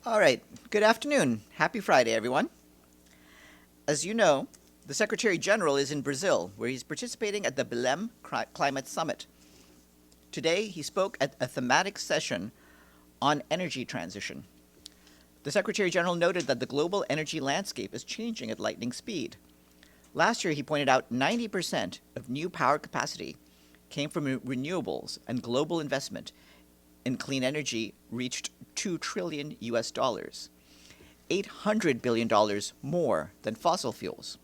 All right, good afternoon. Happy Friday, everyone. As you know, the Secretary General is in Brazil, where he's participating at the Belém Climate Summit. Today, he spoke at a thematic session on energy transition. The Secretary General noted that the global energy landscape is changing at lightning speed. Last year, he pointed out 90% of new power capacity came from renewables, and global investment in clean energy reached 2 trillion US dollars, $800 billion more than fossil fuels.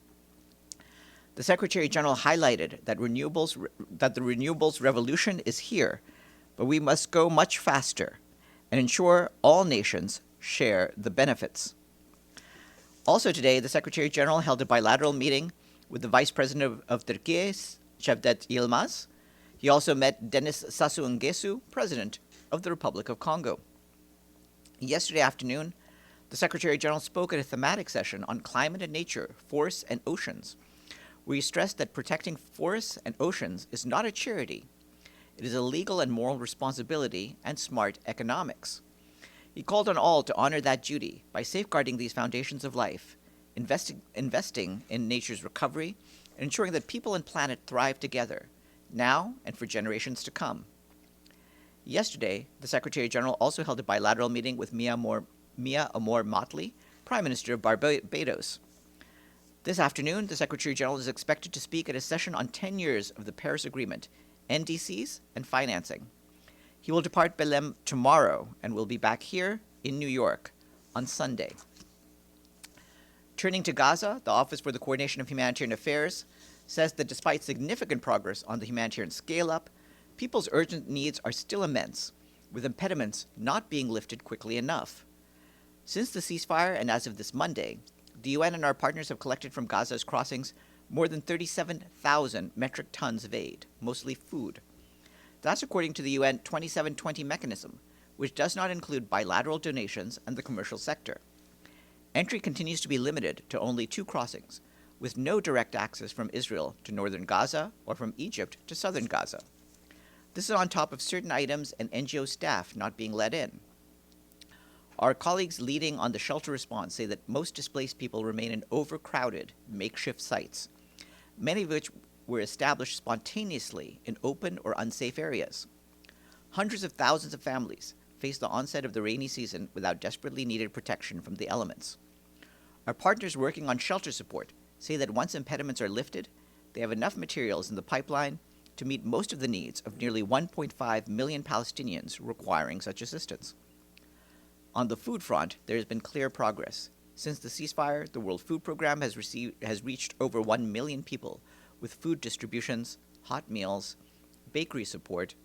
The Secretary General highlighted that the renewables revolution is here, but we must go much faster and ensure all nations share the benefits. Also today, the Secretary General held a bilateral meeting with the Vice President of Turkey, Cevdet Yilmaz. He also met Denis Sassou Nguesso, President of the Republic of Congo. Yesterday afternoon, the Secretary General spoke at a thematic session on climate and nature, forests and oceans, where he stressed that protecting forests and oceans is not a charity. It is a legal and moral responsibility and smart economics. He called on all to honor that duty by safeguarding these foundations of life, investing in nature's recovery, and ensuring that people and planet thrive together, now and for generations to come. Yesterday, the Secretary General also held a bilateral meeting with Mia Amor Motley, Prime Minister of Barbados. This afternoon, the Secretary General is expected to speak at a session on 10 years of the Paris Agreement, NDCs, and financing. He will depart Belém tomorrow and will be back here in New York on Sunday. Turning to Gaza, the Office for the Coordination of Humanitarian Affairs says that despite significant progress on the humanitarian scale-up, people's urgent needs are still immense, with impediments not being lifted quickly enough. Since the ceasefire and as of this Monday, the UN and our partners have collected from Gaza's crossings more than 37,000 metric tons of aid, mostly food. That's according to the UN 2720 mechanism, which does not include bilateral donations and the commercial sector. Entry continues to be limited to only 2 crossings, with no direct access from Israel to northern Gaza or from Egypt to southern Gaza. This is on top of certain items and NGO staff not being let in. Our colleagues leading on the shelter response say that most displaced people remain in overcrowded makeshift sites, many of which were established spontaneously in open or unsafe areas. Hundreds of thousands of families face the onset of the rainy season without desperately needed protection from the elements. Our partners working on shelter support say that once impediments are lifted, they have enough materials in the pipeline to meet most of the needs of nearly 1.5 million Palestinians requiring such assistance. On the food front, there has been clear progress. Since the ceasefire, the World Food Programme has reached over 1 million people with food distributions, hot meals, bakery support,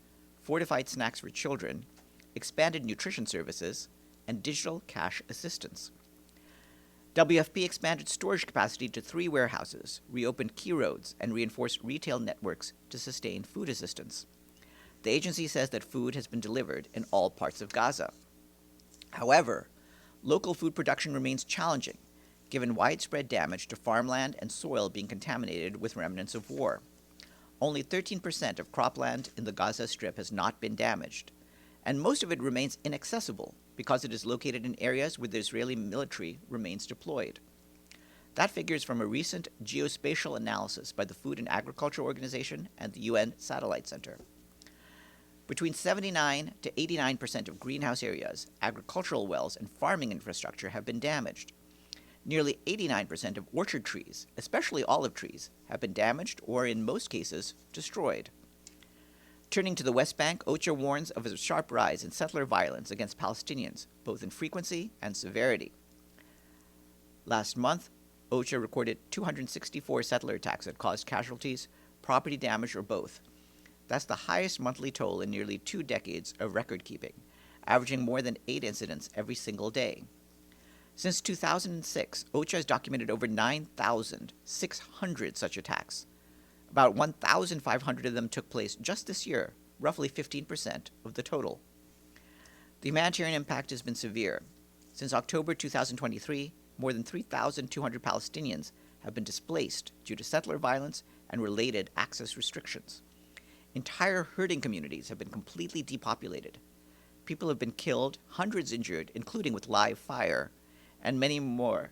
fortified snacks for children, expanded nutrition services, and digital cash assistance. WFP expanded storage capacity to 3 warehouses, reopened key roads, and reinforced retail networks to sustain food assistance. The agency says that food has been delivered in all parts of Gaza. However, local food production remains challenging, given widespread damage to farmland and soil being contaminated with remnants of war. Only 13% of cropland in the Gaza Strip has not been damaged, and most of it remains inaccessible because it is located in areas where the Israeli military remains deployed. That figures from a recent geospatial analysis by the Food and Agriculture Organization and the UN Satellite Center. Between 79 to 89% of greenhouse areas, agricultural wells, and farming infrastructure have been damaged. Nearly 89% of orchard trees, especially olive trees, have been damaged or, in most cases, destroyed. Turning to the West Bank, OCHA warns of a sharp rise in settler violence against Palestinians, both in frequency and severity. Last month, OCHA recorded 264 settler attacks that caused casualties, property damage, or both. That's the highest monthly toll in nearly 2 decades of record keeping, averaging more than 8 incidents every single day. Since 2006, OCHA has documented over 9,600 such attacks. About 1,500 of them took place just this year, roughly 15% of the total. The humanitarian impact has been severe. Since October 2023, more than 3,200 Palestinians have been displaced due to settler violence and related access restrictions. Entire herding communities have been completely depopulated. people have been killed, hundreds injured, including with live fire, and many more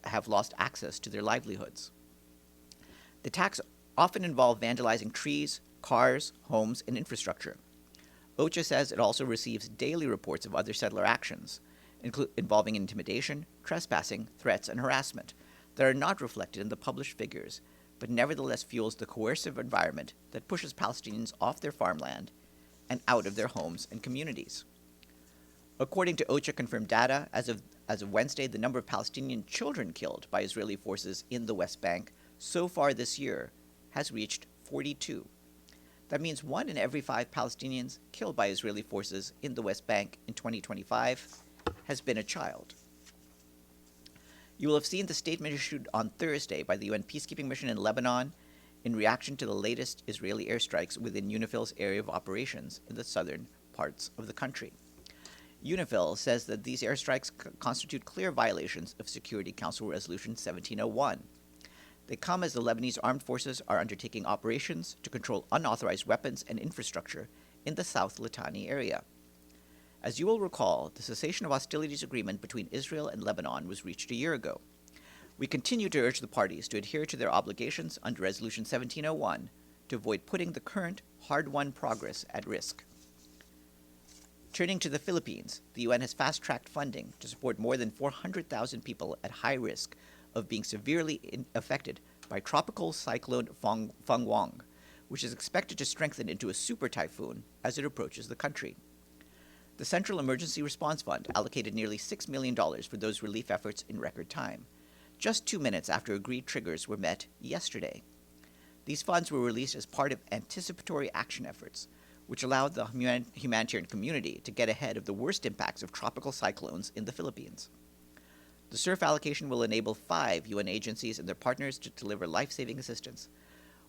have lost access to their livelihoods. The attacks often involve vandalizing trees, cars, homes, and infrastructure. OCHA says it also receives daily reports of other settler actions, involving intimidation, trespassing, threats, and harassment that are not reflected in the published figures, but nevertheless fuels the coercive environment that pushes Palestinians off their farmland and out of their homes and communities. According to OCHA-confirmed data, as of Wednesday, the number of Palestinian children killed by Israeli forces in the West Bank so far this year has reached 42. That means 1 in every 5 Palestinians killed by Israeli forces in the West Bank in 2025 has been a child. You will have seen the statement issued on Thursday by the UN peacekeeping mission in Lebanon in reaction to the latest Israeli airstrikes within UNIFIL's area of operations in the southern parts of the country. UNIFIL says that these airstrikes constitute clear violations of Security Council Resolution 1701. They come as the Lebanese armed forces are undertaking operations to control unauthorized weapons and infrastructure in the South Litani area. As you will recall, the cessation of hostilities agreement between Israel and Lebanon was reached a year ago. We continue to urge the parties to adhere to their obligations under Resolution 1701 to avoid putting the current hard-won progress at risk. Turning to the Philippines, the UN has fast-tracked funding to support more than 400,000 people at high risk of being severely affected by tropical cyclone Fangwang, which is expected to strengthen into a super typhoon as it approaches the country. The Central Emergency Response Fund allocated nearly $6 million for those relief efforts in record time, just 2 minutes after agreed triggers were met yesterday. These funds were released as part of anticipatory action efforts, which allowed the humanitarian community to get ahead of the worst impacts of tropical cyclones in the Philippines. The SURF allocation will enable 5 UN agencies and their partners to deliver life-saving assistance,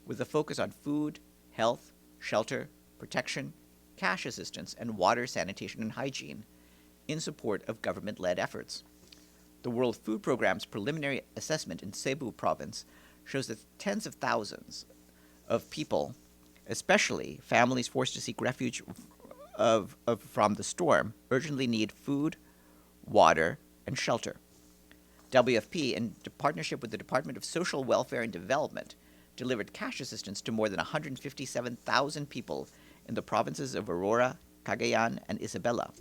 with a focus on food, health, shelter, protection, cash assistance, and water, sanitation, and hygiene in support of government-led efforts. The World Food Programme's preliminary assessment in Cebu province shows that tens of thousands of people, especially families forced to seek refuge from the storm, urgently need food, water, and shelter. WFP, in partnership with the Department of Social Welfare and Development, delivered cash assistance to more than 157,000 people in the provinces of Aurora, Cagayan, and Isabela.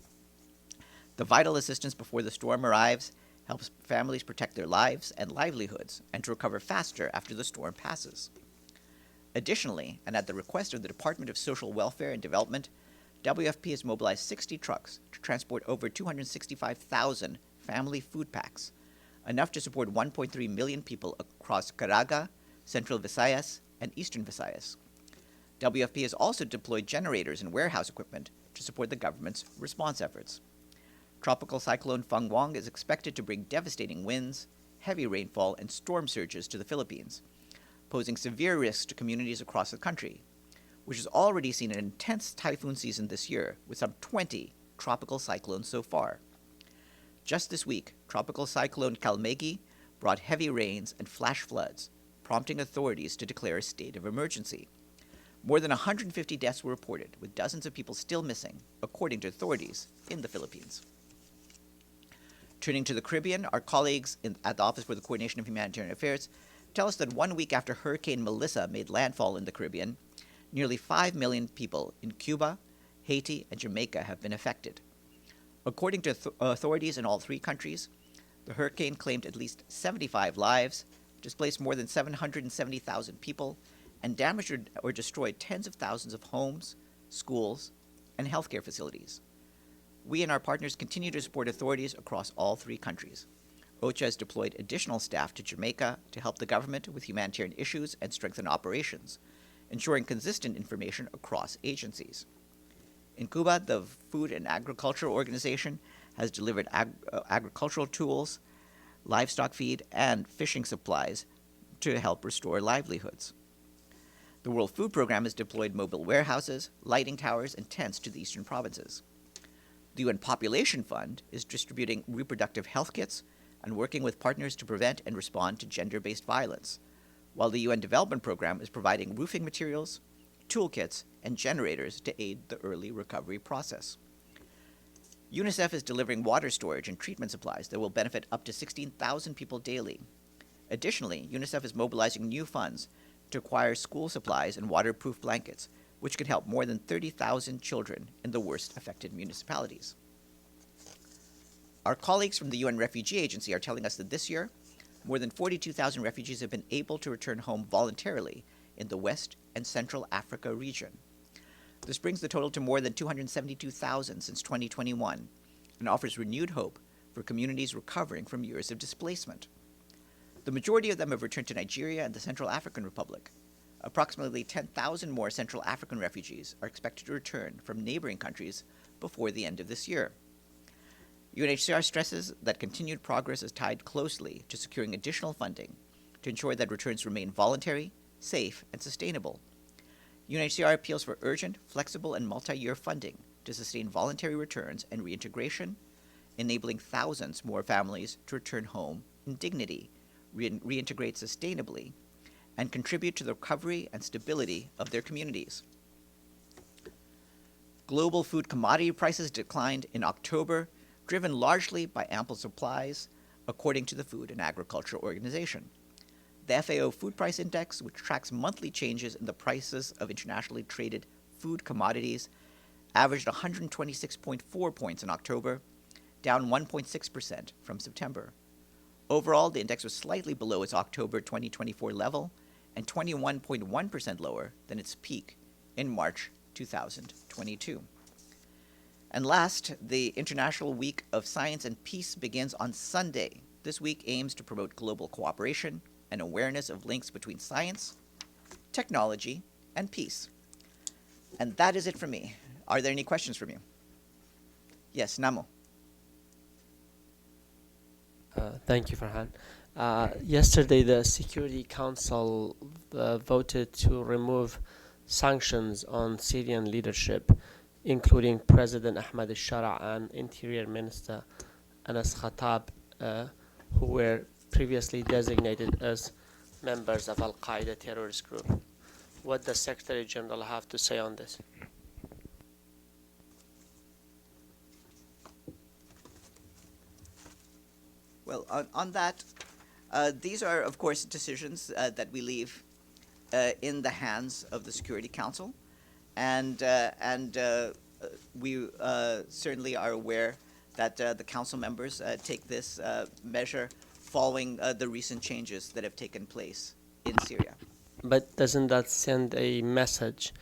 The vital assistance before the storm arrives helps families protect their lives and livelihoods and to recover faster after the storm passes. Additionally, and at the request of the Department of Social Welfare and Development, WFP has mobilized 60 trucks to transport over 265,000 family food packs, enough to support 1.3 million people across Caraga, Central Visayas, and Eastern Visayas. WFP has also deployed generators and warehouse equipment to support the government's response efforts. Tropical cyclone Fangwang is expected to bring devastating winds, heavy rainfall, and storm surges to the Philippines, posing severe risks to communities across the country, which has already seen an intense typhoon season this year with some 20 tropical cyclones so far. Just this week, Tropical Cyclone Kalmegi brought heavy rains and flash floods, prompting authorities to declare a state of emergency. More than 150 deaths were reported, with dozens of people still missing, according to authorities in the Philippines. Turning to the Caribbean, our colleagues at the Office for the Coordination of Humanitarian Affairs tell us that 1 week after Hurricane Melissa made landfall in the Caribbean, nearly 5 million people in Cuba, Haiti, and Jamaica have been affected. According to authorities in all 3 countries, the hurricane claimed at least 75 lives, displaced more than 770,000 people, and damaged or destroyed tens of thousands of homes, schools, and healthcare facilities. We and our partners continue to support authorities across all 3 countries. OCHA has deployed additional staff to Jamaica to help the government with humanitarian issues and strengthen operations, ensuring consistent information across agencies. In Cuba, the Food and Agriculture Organization has delivered agricultural tools, livestock feed, and fishing supplies to help restore livelihoods. The World Food Programme has deployed mobile warehouses, lighting towers, and tents to the eastern provinces. The UN Population Fund is distributing reproductive health kits and working with partners to prevent and respond to gender-based violence, while the UN Development Programme is providing roofing materials, toolkits, and generators to aid the early recovery process. UNICEF is delivering water storage and treatment supplies that will benefit up to 16,000 people daily. Additionally, UNICEF is mobilizing new funds to acquire school supplies and waterproof blankets, which could help more than 30,000 children in the worst affected municipalities. Our colleagues from the UN Refugee Agency are telling us that this year, more than 42,000 refugees have been able to return home voluntarily in the West and Central Africa region. This brings the total to more than 272,000 since 2021 and offers renewed hope for communities recovering from years of displacement. The majority of them have returned to Nigeria and the Central African Republic. Approximately 10,000 more Central African refugees are expected to return from neighboring countries before the end of this year. UNHCR stresses that continued progress is tied closely to securing additional funding to ensure that returns remain voluntary, safe, and sustainable. UNHCR appeals for urgent, flexible, and multi-year funding to sustain voluntary returns and reintegration, enabling thousands more families to return home in dignity, reintegrate sustainably, and contribute to the recovery and stability of their communities. Global food commodity prices declined in October, driven largely by ample supplies, according to the Food and Agriculture Organization. The FAO Food Price Index, which tracks monthly changes in the prices of internationally traded food commodities, averaged 126.4 points in October, down 1.6% from September. Overall, the index was slightly below its October 2024 level and 21.1% lower than its peak in March 2022. And last, the International Week of Science and Peace begins on Sunday. This week aims to promote global cooperation and awareness of links between science, technology, and peace. And that is it for me. Are there any questions from you? Yes, Namo. Thank you, Farhan. Yesterday, the Security Council voted to remove sanctions on Syrian leadership, including President Ahmad al-Shara and Interior Minister Anas Khattab, who were previously designated as members of Al-Qaeda terrorist group. What does Secretary General have to say on this? Well, on that, these are, of course, decisions that we leave in the hands of the Security Council, and we certainly are aware that the Council members take this measure following the recent changes that have taken place in Syria. But doesn't that send a message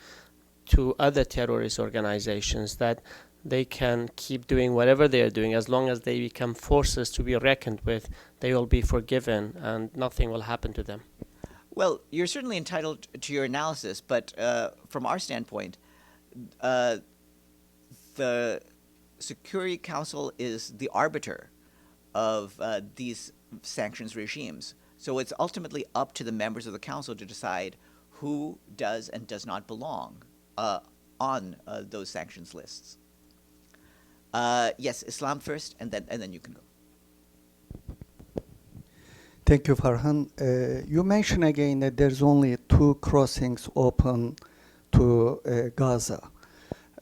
to other terrorist organizations that they can keep doing whatever they are doing as long as they become forces to be reckoned with, they will be forgiven and nothing will happen to them? Well, you're certainly entitled to your analysis, but from our standpoint, the Security Council is the arbiter of these sanctions regimes. So it's ultimately up to the members of the council to decide who does and does not belong on those sanctions lists. Yes, Islam first, and then you can go. Thank you, Farhan. You mentioned again that there's only 2 crossings open to Gaza.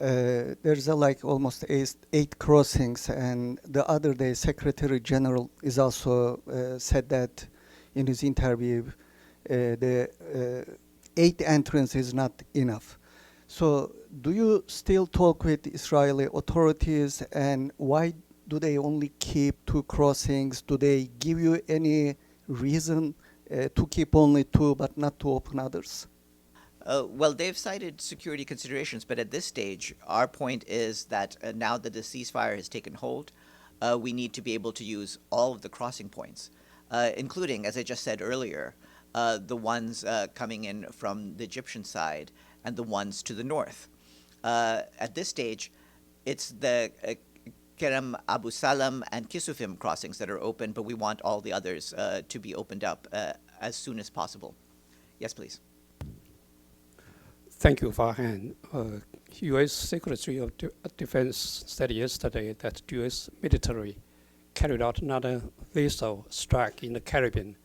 There's like almost 8 crossings, and the other day Secretary General is also said that in his interview the 8 entrance is not enough. So do you still talk with Israeli authorities, and why do they only keep 2 crossings? Do they give you any reason to keep only 2 but not to open others? Well, they've cited security considerations, but at this stage, our point is that now that the ceasefire has taken hold, we need to be able to use all of the crossing points, including, as I just said earlier, the ones coming in from the Egyptian side and the ones to the north. At this stage, it's the Kerem Abu Salam and Kisufim crossings that are open, but we want all the others to be opened up as soon as possible. Yes, please. Thank you, Farhan. U.S. Secretary of Defense said yesterday that U.S. military carried out another lethal strike in the Caribbean,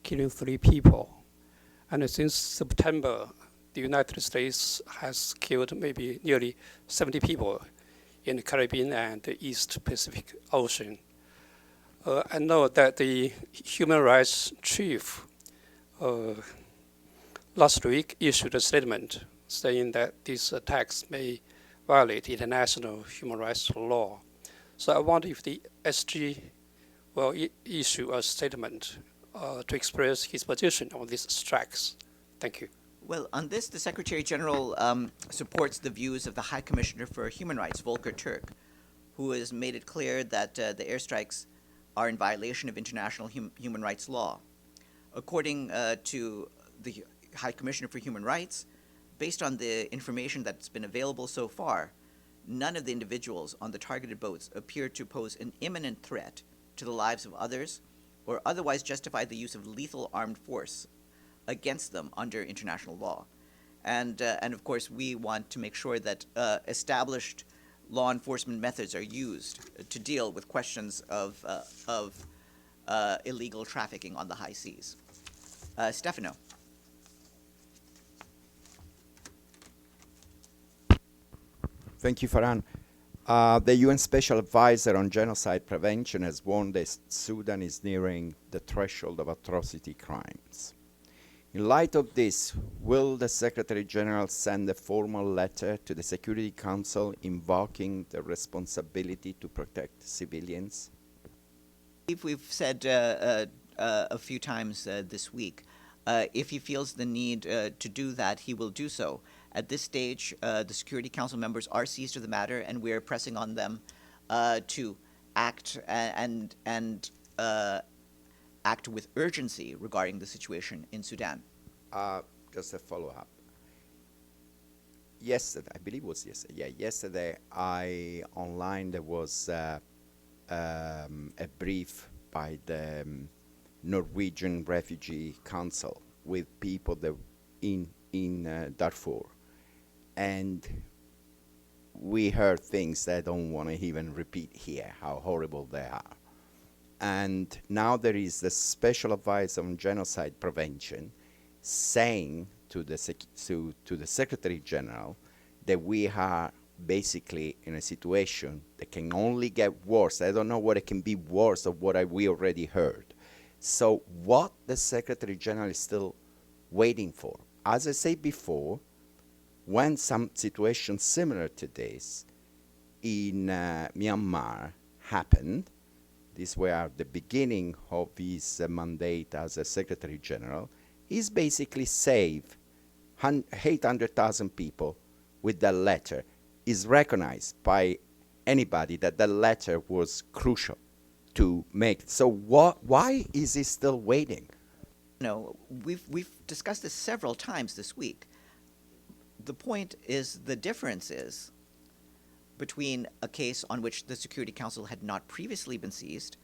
killing 3 people. And since September, the United States has killed maybe nearly 70 people in the Caribbean and the East Pacific Ocean. I know that the human rights chief last week issued a statement saying that these attacks may violate international human rights law. So I wonder if the SG will issue a statement to express his position on these strikes. Thank you. Well, on this, the Secretary General supports the views of the High Commissioner for Human Rights, Volker Turk, who has made it clear that the airstrikes are in violation of international human rights law. According to the High Commissioner for Human Rights, based on the information that's been available so far, none of the individuals on the targeted boats appear to pose an imminent threat to the lives of others or otherwise justify the use of lethal armed force against them under international law. And of course, we want to make sure that established law enforcement methods are used to deal with questions of illegal trafficking on the high seas. Stefano. Thank you, Farhan. The UN Special Advisor on Genocide Prevention has warned that Sudan is nearing the threshold of atrocity crimes. In light of this, will the Secretary General send a formal letter to the Security Council invoking the responsibility to protect civilians? We've said a few times this week, if he feels the need to do that, he will do so. At this stage, the Security Council members are seized of the matter, and we're pressing on them to act and act with urgency regarding the situation in Sudan. Just a follow-up. Yesterday, I believe it was yesterday. Yeah, yesterday, online there was a brief by the Norwegian Refugee Council with people that in Darfur, and we heard things that I don't want to even repeat here, how horrible they are. And now there is the Special Advisor on Genocide Prevention saying to the Secretary General that we are basically in a situation that can only get worse. I don't know what it can be worse of what we already heard. So what the Secretary General is still waiting for? As I said before, when some situation similar to this in Myanmar happened, this were the beginning of his mandate as a Secretary General, he's basically saved 800,000 people with that letter. Is recognized by anybody that the letter was crucial to make. So why is he still waiting? No, we've discussed this several times this week. The point is, the difference is between a case on which the Security Council had not previously been seized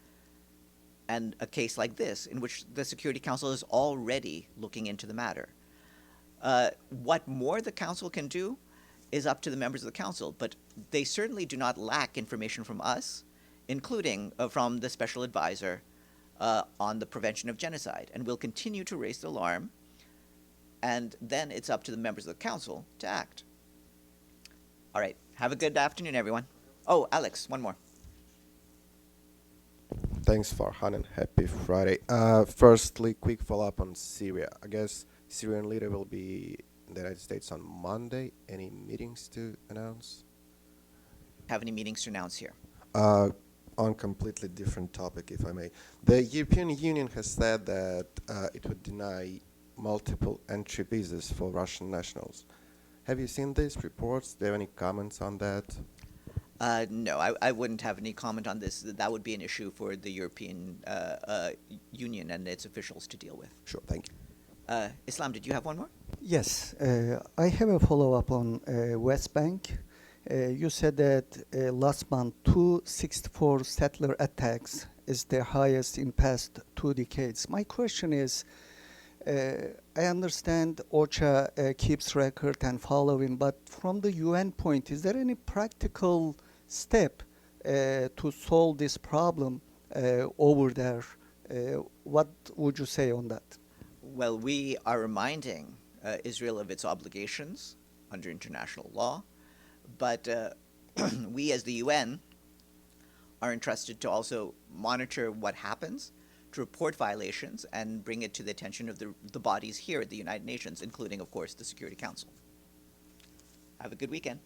and a case like this, in which the Security Council is already looking into the matter. What more the Council can do is up to the members of the Council, but they certainly do not lack information from us, including from the Special Advisor on the prevention of genocide, and we'll continue to raise the alarm, and then it's up to the members of the Council to act. All right, have a good afternoon, everyone. Oh, Alex, one more. Thanks, Farhan, and happy Friday. Firstly, quick follow-up on Syria. I guess Syrian leader will be in the United States on Monday. Any meetings to announce? Have any meetings to announce here? On completely different topic, if I may. The European Union has said that it would deny multiple entry visas for Russian nationals. Have you seen these reports? Do you have any comments on that? No, I wouldn't have any comment on this. That would be an issue for the European Union and its officials to deal with. Sure, thank you. Islam, did you have one more? Yes, I have a follow-up on West Bank. You said that last month 264 settler attacks is the highest in past 2 decades. My question is, I understand OCHA keeps record and following, but from the UN point, is there any practical step to solve this problem over there? What would you say on that? Well, we are reminding Israel of its obligations under international law, but we as the UN are entrusted to also monitor what happens, to report violations, and bring it to the attention of the bodies here at the United Nations, including, of course, the Security Council. Have a good weekend.